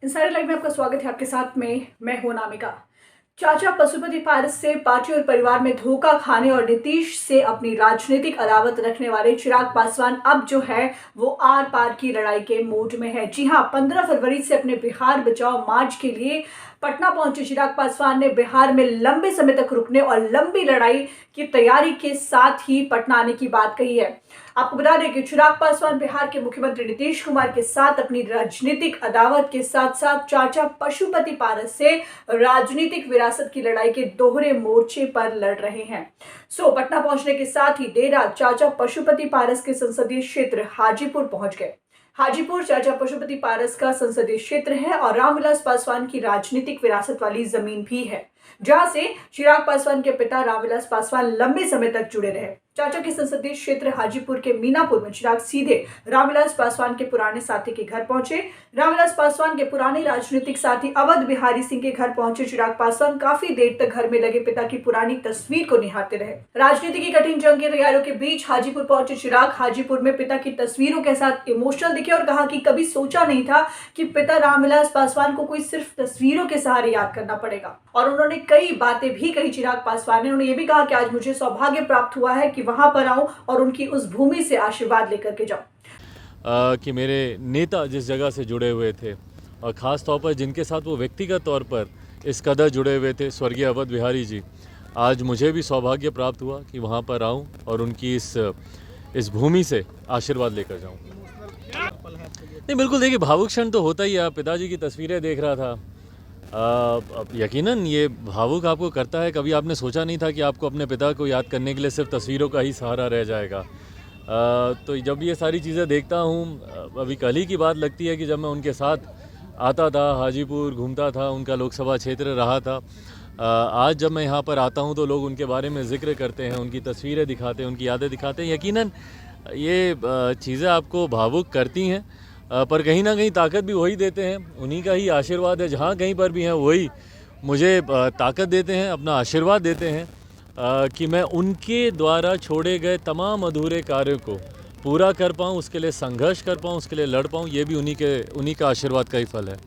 Insider live में आपका स्वागत है। आपके साथ में मैं हूं नामिका। चाचा पशुपति पारस से पार्टी और परिवार में धोखा खाने और नीतीश से अपनी राजनीतिक अदावत रखने वाले चिराग पासवान अब जो है वो आर पार की लड़ाई के मूड में है। जी हां, 15 फरवरी से अपने बिहार बचाओ मार्च के लिए पटना पहुंचे चिराग पासवान ने बिहार में लंबे समय तक रुकने और लंबी लड़ाई की तैयारी के साथ ही पटना आने की बात कही है। आपको बता दें कि चिराग पासवान बिहार के मुख्यमंत्री नीतीश कुमार के साथ अपनी राजनीतिक अदावत के साथ साथ चाचा पशुपति पारस से राजनीतिक विरासत की लड़ाई के दोहरे मोर्चे पर लड़ रहे हैं। पटना पहुंचने के साथ ही देर रात चाचा पशुपति पारस के संसदीय क्षेत्र हाजीपुर पहुंच गए। हाजीपुर चाचा पशुपति पारस का संसदीय क्षेत्र है और रामविलास पासवान की राजनीतिक विरासत वाली जमीन भी है, जहां से चिराग पासवान के पिता रामविलास पासवान लंबे समय तक जुड़े रहे। चाचा के संसदीय क्षेत्र हाजीपुर के मीनापुर में चिराग सीधे रामविलास पासवान के पुराने साथी के घर पहुंचे। रामविलास पासवान के पुराने राजनीतिक साथी अवध बिहारी सिंह के घर पहुंचे चिराग पासवान काफी देर तक घर में लगे पिता की पुरानी तस्वीर को निहारते रहे। राजनीति की कठिन जंग की तैयारियों के बीच हाजीपुर पहुंचे चिराग हाजीपुर में पिता की तस्वीरों के साथ इमोशनल दिखे और कहा कि कभी सोचा नहीं था कि पिता रामविलास पासवान को कोई सिर्फ तस्वीरों के सहारे याद करना पड़ेगा। और उन्होंने कई बातें भी कही चिराग पासवान ने। उन्होंने ये भी कहा कि आज मुझे सौभाग्य प्राप्त हुआ है कि वहां पर आऊं और उनकी उस भूमि से आशीर्वाद लेकर के जाऊं। कि मेरे नेता जिस जगह से जुड़े हुए थे और ख़ास तौर पर जिनके साथ वो व्यक्तिगत तौर पर इस कदर जुड़े हुए थे, स्वर्गीय अवध बिहारी जी, आज मुझे भी सौभाग्य प्राप्त हुआ कि वहाँ पर आऊँ और उनकी इस भूमि से आशीर्वाद लेकर जाऊँ। नहीं, बिल्कुल, देखिए, भावुक क्षण तो होता ही है। पिताजी की तस्वीरें देख रहा था, अब यकीनन ये भावुक आपको करता है। कभी आपने सोचा नहीं था कि आपको अपने पिता को याद करने के लिए सिर्फ तस्वीरों का ही सहारा रह जाएगा। तो जब ये सारी चीज़ें देखता हूँ, अभी कल ही की बात लगती है कि जब मैं उनके साथ आता था, हाजीपुर घूमता था, उनका लोकसभा क्षेत्र रहा था। आज जब मैं यहाँ पर आता हूँ तो लोग उनके बारे में ज़िक्र करते हैं, उनकी तस्वीरें दिखाते हैं, उनकी यादें दिखाते हैं। यकीनन ये चीज़ें आपको भावुक करती हैं, पर कहीं ना कहीं ताकत भी वही देते हैं। उन्हीं का ही आशीर्वाद है, जहाँ कहीं पर भी हैं वही मुझे ताकत देते हैं, अपना आशीर्वाद देते हैं कि मैं उनके द्वारा छोड़े गए तमाम अधूरे कार्यों को पूरा कर पाऊँ, उसके लिए संघर्ष कर पाऊँ, उसके लिए लड़ पाऊँ। ये भी उन्हीं का आशीर्वाद का ही फल है।